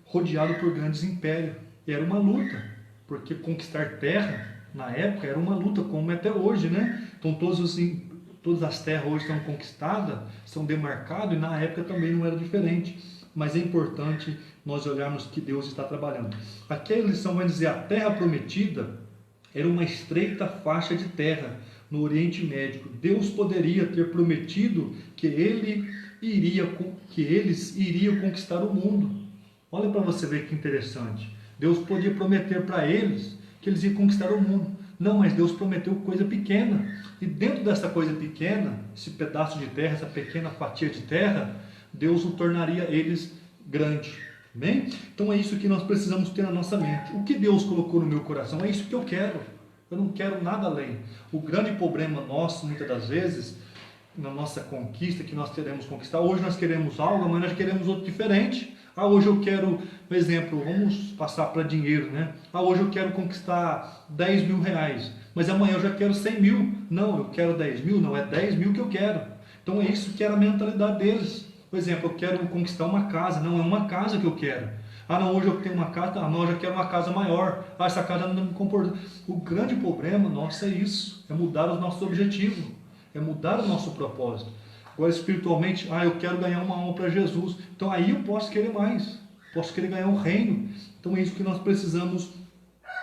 rodeado por grandes impérios. E era uma luta, porque conquistar terra na época era uma luta, como é até hoje, né? Então todas as terras hoje estão conquistadas, são demarcadas, e na época também não era diferente. Mas é importante nós olharmos que Deus está trabalhando. Aqui a lição vai dizer, a terra prometida era uma estreita faixa de terra no Oriente Médio. Deus poderia ter prometido que eles iriam conquistar o mundo. Olha para você ver que interessante. Deus podia prometer para eles que eles iam conquistar o mundo. Não, mas Deus prometeu coisa pequena. E dentro dessa coisa pequena, esse pedaço de terra, essa pequena fatia de terra, Deus o tornaria eles grande. Bem? Então é isso que nós precisamos ter na nossa mente. O que Deus colocou no meu coração, é isso que eu quero. Eu não quero nada além. O grande problema nosso, muitas das vezes, na nossa conquista, que nós queremos conquistar, hoje nós queremos algo, amanhã nós queremos outro diferente. Hoje eu quero, por exemplo, vamos passar para dinheiro, né? Hoje eu quero conquistar 10 mil reais, mas amanhã eu já quero 100 mil. Não, eu quero 10 mil, não, é 10 mil que eu quero. Então é isso que era a mentalidade deles. Por exemplo, eu quero conquistar uma casa, não, é uma casa que eu quero. Não, hoje eu tenho uma casa, não, eu já quero uma casa maior. Essa casa não me comporta. O grande problema nosso é isso, é mudar os nossos objetivos, é mudar o nosso propósito. Agora, espiritualmente, eu quero ganhar uma alma para Jesus. Então aí eu posso querer mais, posso querer ganhar o reino. Então é isso que nós precisamos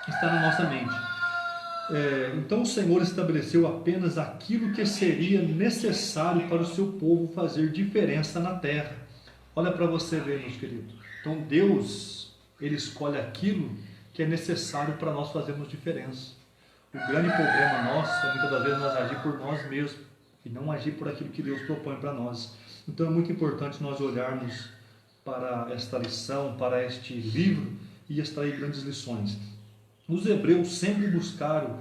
estar na nossa mente. Então o Senhor estabeleceu apenas aquilo que seria necessário para o seu povo fazer diferença na terra. Olha para você ver, meus queridos. Então Deus, Ele escolhe aquilo que é necessário para nós fazermos diferença. O grande problema nosso é muitas das vezes nós agir por nós mesmos e não agir por aquilo que Deus propõe para nós. Então é muito importante nós olharmos para esta lição, para este livro e extrair grandes lições. Os hebreus sempre buscaram,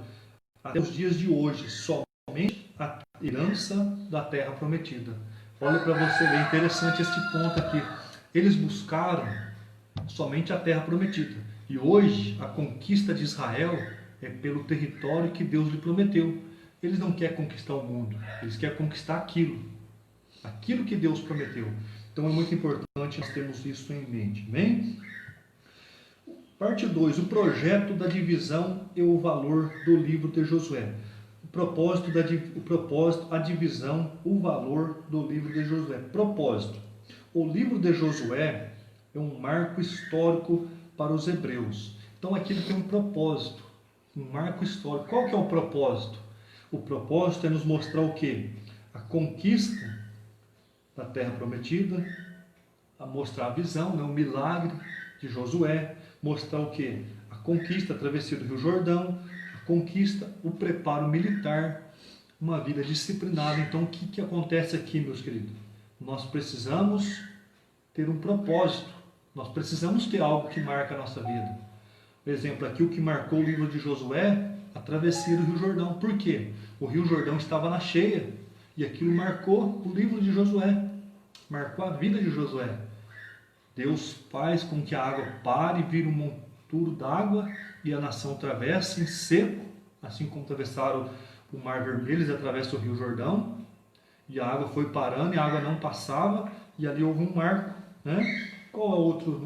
até os dias de hoje, somente a herança da terra prometida. Olha para você ver, interessante este ponto aqui. Eles buscaram somente a terra prometida. E hoje, a conquista de Israel é pelo território que Deus lhe prometeu. Eles não querem conquistar o mundo, eles querem conquistar aquilo que Deus prometeu. Então é muito importante nós termos isso em mente. Bem? Parte 2, o projeto da divisão e o valor do livro de Josué. O propósito, a divisão, o valor do livro de Josué. Propósito. O livro de Josué é um marco histórico para os hebreus. Então aquilo tem um propósito, um marco histórico. Qual que é o propósito? O propósito é nos mostrar o quê? A conquista da terra prometida, a mostrar a visão, né? O milagre de Josué, mostrar o quê? A conquista, a travessia do Rio Jordão, a conquista, o preparo militar, uma vida disciplinada. Então, o que acontece aqui, meus queridos? Nós precisamos ter um propósito, nós precisamos ter algo que marca a nossa vida. Por exemplo, aqui o que marcou o livro de Josué, a travessia do Rio Jordão. Por quê? O Rio Jordão estava na cheia, e aquilo marcou o livro de Josué, marcou a vida de Josué. Deus faz com que a água pare, vire um monturo d'água, e a nação atravessa em seco, assim como atravessaram o Mar Vermelho, eles atravessam o Rio Jordão, e a água foi parando, e a água não passava, e ali houve um marco, né? Qual é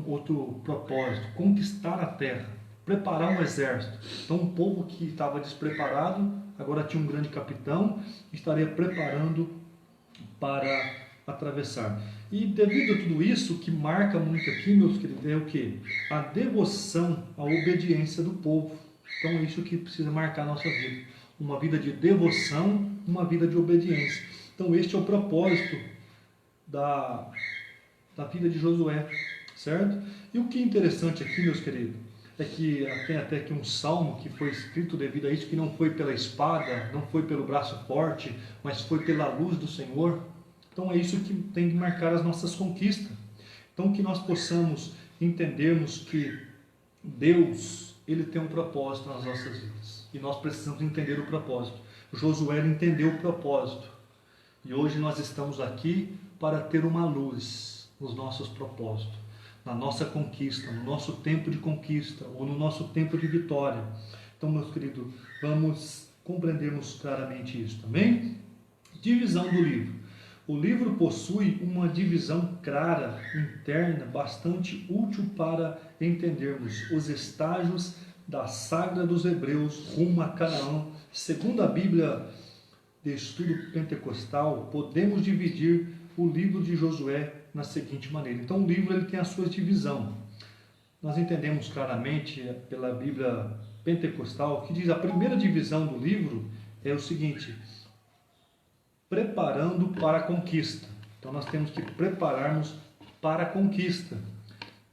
outro propósito? Conquistar a terra, preparar um exército. Então, um povo que estava despreparado, agora tinha um grande capitão, estaria preparando para atravessar. E devido a tudo isso, o que marca muito aqui, meus queridos, é o que? A devoção, a obediência do povo. Então, é isso que precisa marcar a nossa vida. Uma vida de devoção, uma vida de obediência. Então, este é o propósito da vida de Josué, certo? E o que é interessante aqui, meus queridos, é que tem até aqui um salmo que foi escrito devido a isso, que não foi pela espada, não foi pelo braço forte, mas foi pela luz do Senhor. Então é isso que tem que marcar as nossas conquistas. Então que nós possamos entendermos que Deus, Ele tem um propósito nas nossas vidas. E nós precisamos entender o propósito. Josué entendeu o propósito. E hoje nós estamos aqui para ter uma luz nos nossos propósitos, na nossa conquista, no nosso tempo de conquista ou no nosso tempo de vitória. Então, meus queridos, vamos compreendermos claramente isso, também. Divisão do livro. O livro possui uma divisão clara, interna, bastante útil para entendermos os estágios da saga dos hebreus rumo a Canaã. Segundo a Bíblia de Estudo Pentecostal, podemos dividir o livro de Josué na seguinte maneira. Então o livro ele tem a sua divisão. Nós entendemos claramente pela Bíblia Pentecostal que diz a primeira divisão do livro é o seguinte: preparando para a conquista. Então nós temos que prepararmos para a conquista.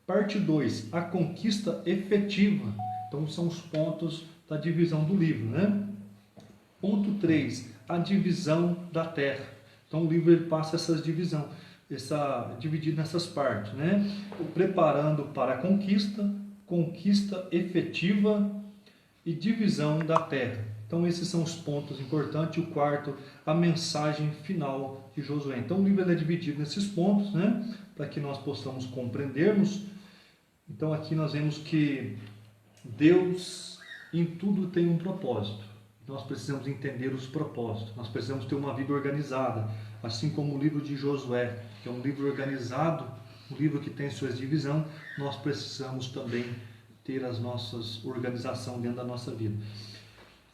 Parte 2, a conquista efetiva. Então são os pontos da divisão do livro, né? Ponto 3, a divisão da terra. Então o livro ele passa essas divisão, dividido nessas partes, né? Preparando para a conquista, conquista efetiva e divisão da terra. Então esses são os pontos importantes. O quarto, a mensagem final de Josué. Então o livro é dividido nesses pontos, né? Para que nós possamos compreendermos. Então aqui nós vemos que Deus em tudo tem um propósito. Nós precisamos entender os propósitos. Nós precisamos ter uma vida organizada, assim como o livro de Josué, que é um livro organizado, um livro que tem suas divisões. Nós precisamos também ter as nossas organização dentro da nossa vida.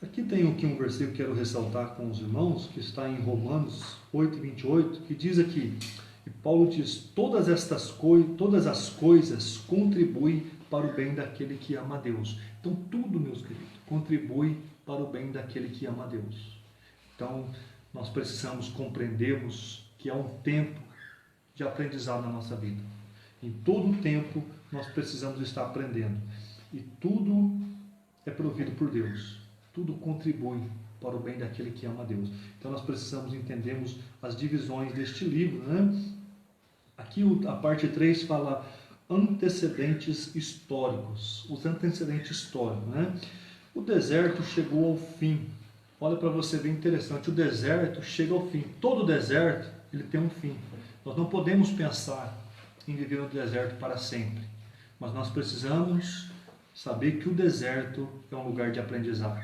Aqui tem aqui um versículo que quero ressaltar com os irmãos, que está em Romanos 8:28, que diz aqui, e Paulo diz: todas as coisas contribuem para o bem daquele que ama a Deus. Então tudo, meus queridos, contribui para o bem daquele que ama a Deus. Então nós precisamos compreendermos que há um tempo de aprendizado na nossa vida. Em todo tempo nós precisamos estar aprendendo. E tudo é provido por Deus. Tudo contribui para o bem daquele que ama a Deus. Então nós precisamos entendermos as divisões deste livro, né? Aqui a parte 3 fala antecedentes históricos. Os antecedentes históricos, né? O deserto chegou ao fim. Olha para você ver interessante. O deserto chega ao fim. Todo deserto ele tem um fim. Nós não podemos pensar em viver no deserto para sempre. Mas nós precisamos saber que o deserto é um lugar de aprendizado.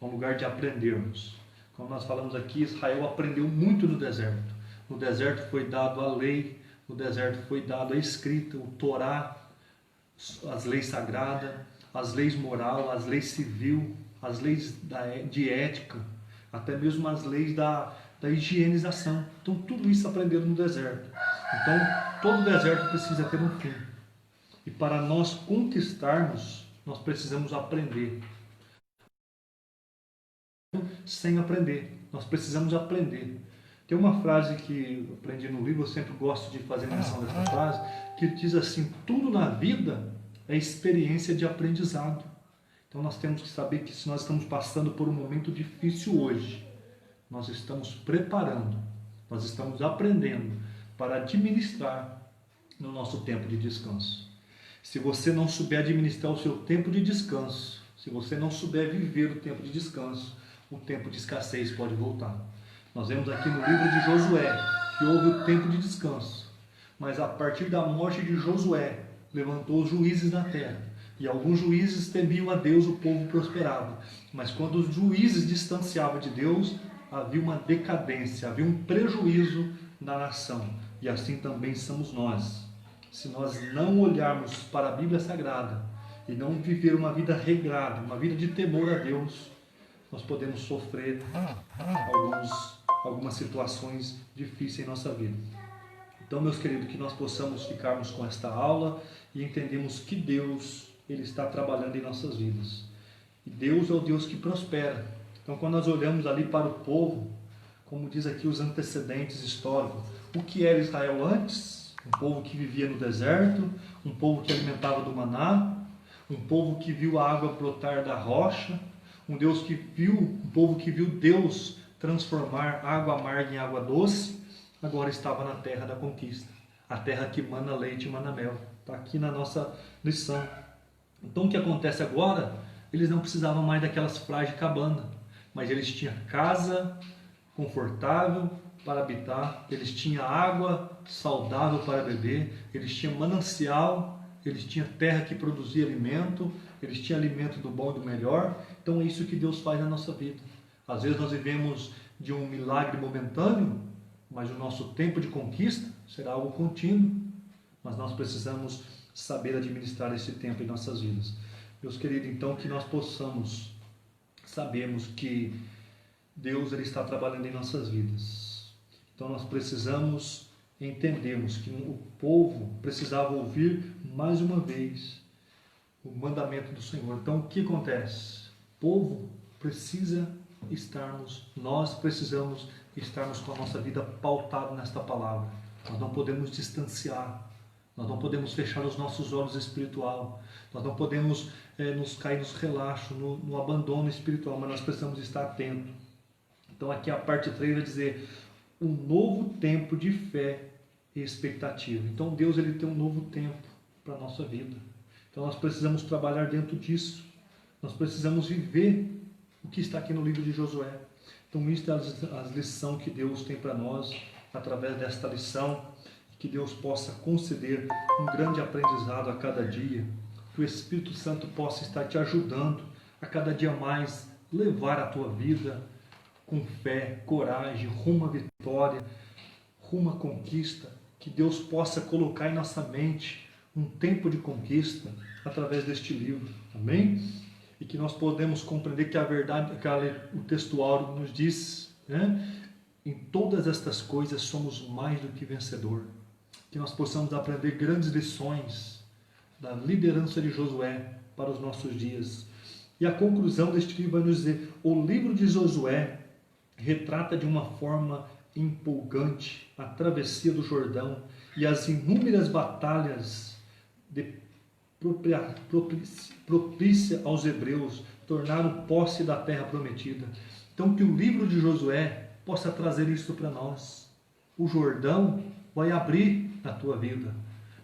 É um lugar de aprendermos. Como nós falamos aqui, Israel aprendeu muito no deserto. No deserto foi dado a lei, no deserto foi dado a escrita, o Torá, as leis sagradas, as leis moral, as leis civil, as leis de ética, até mesmo as leis da higienização. Então tudo isso aprenderam no deserto. Então todo deserto precisa ter um fim. E para nós conquistarmos, nós precisamos aprender. sem aprender. Nós precisamos aprender. Tem uma frase que eu aprendi no livro, eu sempre gosto de fazer menção dessa frase, que diz assim: tudo na vida é experiência de aprendizado. Então nós temos que saber que se nós estamos passando por um momento difícil hoje, nós estamos preparando, nós estamos aprendendo para administrar no nosso tempo de descanso. Se você não souber administrar o seu tempo de descanso, se você não souber viver o tempo de descanso, o tempo de escassez pode voltar. Nós vemos aqui no livro de Josué que houve o tempo de descanso, mas a partir da morte de Josué, levantou os juízes na terra, e alguns juízes temiam a Deus, o povo prosperava. Mas quando os juízes distanciavam de Deus, havia uma decadência, havia um prejuízo na nação. E assim também somos nós. Se nós não olharmos para a Bíblia Sagrada e não viver uma vida regrada, uma vida de temor a Deus, nós podemos sofrer algumas situações difíceis em nossa vida. Então, meus queridos, que nós possamos ficarmos com esta aula e entendemos que Deus, Ele está trabalhando em nossas vidas. E Deus é o Deus que prospera. Então, quando nós olhamos ali para o povo, como diz aqui os antecedentes históricos, o que era Israel antes? Um povo que vivia no deserto, um povo que alimentava do maná, um povo que viu a água brotar da rocha, um povo que viu Deus transformar água amarga em água doce. Agora estava na terra da conquista, a terra que mana leite e mana mel. Está aqui na nossa lição. Então o que acontece agora? Eles não precisavam mais daquelas praias de cabana, mas eles tinham casa confortável para habitar, eles tinham água saudável para beber, eles tinham manancial, eles tinham terra que produzia alimento, eles tinham alimento do bom e do melhor. Então é isso que Deus faz na nossa vida. Às vezes nós vivemos de um milagre momentâneo, mas o nosso tempo de conquista será algo contínuo. Mas nós precisamos saber administrar esse tempo em nossas vidas. Meus queridos, então que nós possamos sabermos que Deus, Ele está trabalhando em nossas vidas. Então nós precisamos entendermos que o povo precisava ouvir mais uma vez o mandamento do Senhor. Então o que acontece? O povo precisa nós precisamos estarmos com a nossa vida pautada nesta palavra. Nós não podemos distanciar, nós não podemos fechar os nossos olhos espiritual, nós não podemos nos cair nos relaxos, no abandono espiritual, mas nós precisamos estar atentos. Então aqui a parte 3 vai dizer um novo tempo de fé e expectativa. Então Deus, Ele tem um novo tempo para a nossa vida. Então nós precisamos trabalhar dentro disso, nós precisamos viver o que está aqui no livro de Josué. Então isso é as lições que Deus tem para nós através desta lição, que Deus possa conceder um grande aprendizado a cada dia, que o Espírito Santo possa estar te ajudando a cada dia mais levar a tua vida com fé, coragem, rumo à vitória, rumo à conquista, que Deus possa colocar em nossa mente um tempo de conquista através deste livro, amém? E que nós podemos compreender que a verdade, o textual nos diz, né? Em todas estas coisas somos mais do que vencedor. Que nós possamos aprender grandes lições da liderança de Josué para os nossos dias. E a conclusão deste livro vai nos dizer: o livro de Josué retrata de uma forma empolgante a travessia do Jordão e as inúmeras batalhas propícia aos hebreus, tornaram posse da terra prometida. Então que o livro de Josué possa trazer isso para nós. O Jordão vai abrir na tua vida.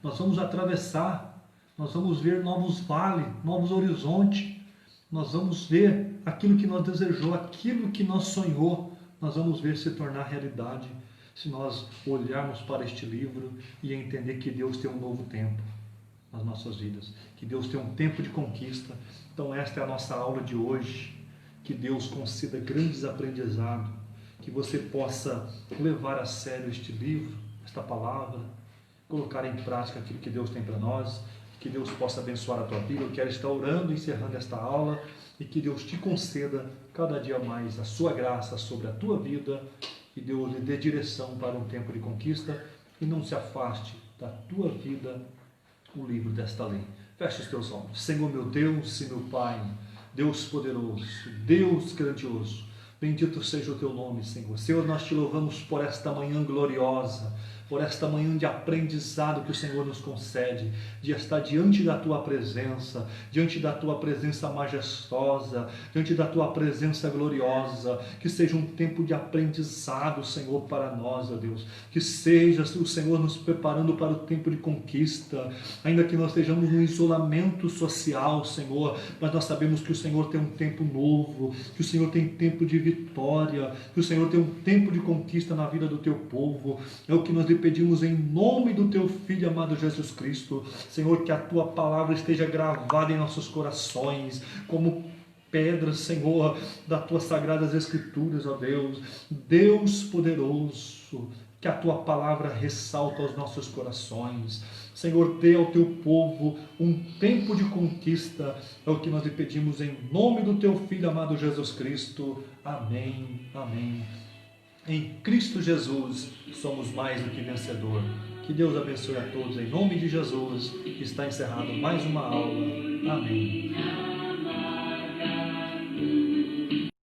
Nós vamos atravessar, nós vamos ver novos vales, novos horizontes, nós vamos ver aquilo que nós desejou, aquilo que nós sonhou, nós vamos ver se tornar realidade, se nós olharmos para este livro e entender que Deus tem um novo tempo nas nossas vidas, que Deus tem um tempo de conquista. Então esta é a nossa aula de hoje, que Deus conceda grandes aprendizados, que você possa levar a sério este livro, esta palavra, colocar em prática aquilo que Deus tem para nós, que Deus possa abençoar a tua vida. Eu quero estar orando, encerrando esta aula, e que Deus te conceda cada dia mais a sua graça sobre a tua vida, e Deus lhe dê direção para um tempo de conquista, e não se afaste da tua vida o livro desta lei. Feche os teus olhos. Senhor meu Deus e meu Pai, Deus poderoso, Deus grandioso, Bendito seja o teu nome, Senhor. Senhor, nós te louvamos por esta manhã gloriosa, por esta manhã de aprendizado que o Senhor nos concede, de estar diante da tua presença majestosa, diante da tua presença gloriosa. Que seja um tempo de aprendizado, Senhor, para nós, ó Deus. Que seja o Senhor nos preparando para o tempo de conquista, ainda que nós estejamos no isolamento social, Senhor, mas nós sabemos que o Senhor tem um tempo novo, que o Senhor tem tempo de vitória, que o Senhor tem um tempo de conquista na vida do teu povo. É o que nós lhe pedimos em nome do teu Filho amado Jesus Cristo. Senhor, que a tua palavra esteja gravada em nossos corações, como pedras, Senhor, das tuas sagradas escrituras, ó Deus. Deus poderoso, que a tua palavra ressalta aos nossos corações. Senhor, dê ao teu povo um tempo de conquista. É o que nós lhe pedimos em nome do teu Filho amado Jesus Cristo. Amém, amém. Em Cristo Jesus somos mais do que vencedor. Que Deus abençoe a todos em nome de Jesus. Está encerrado mais uma aula. Amém.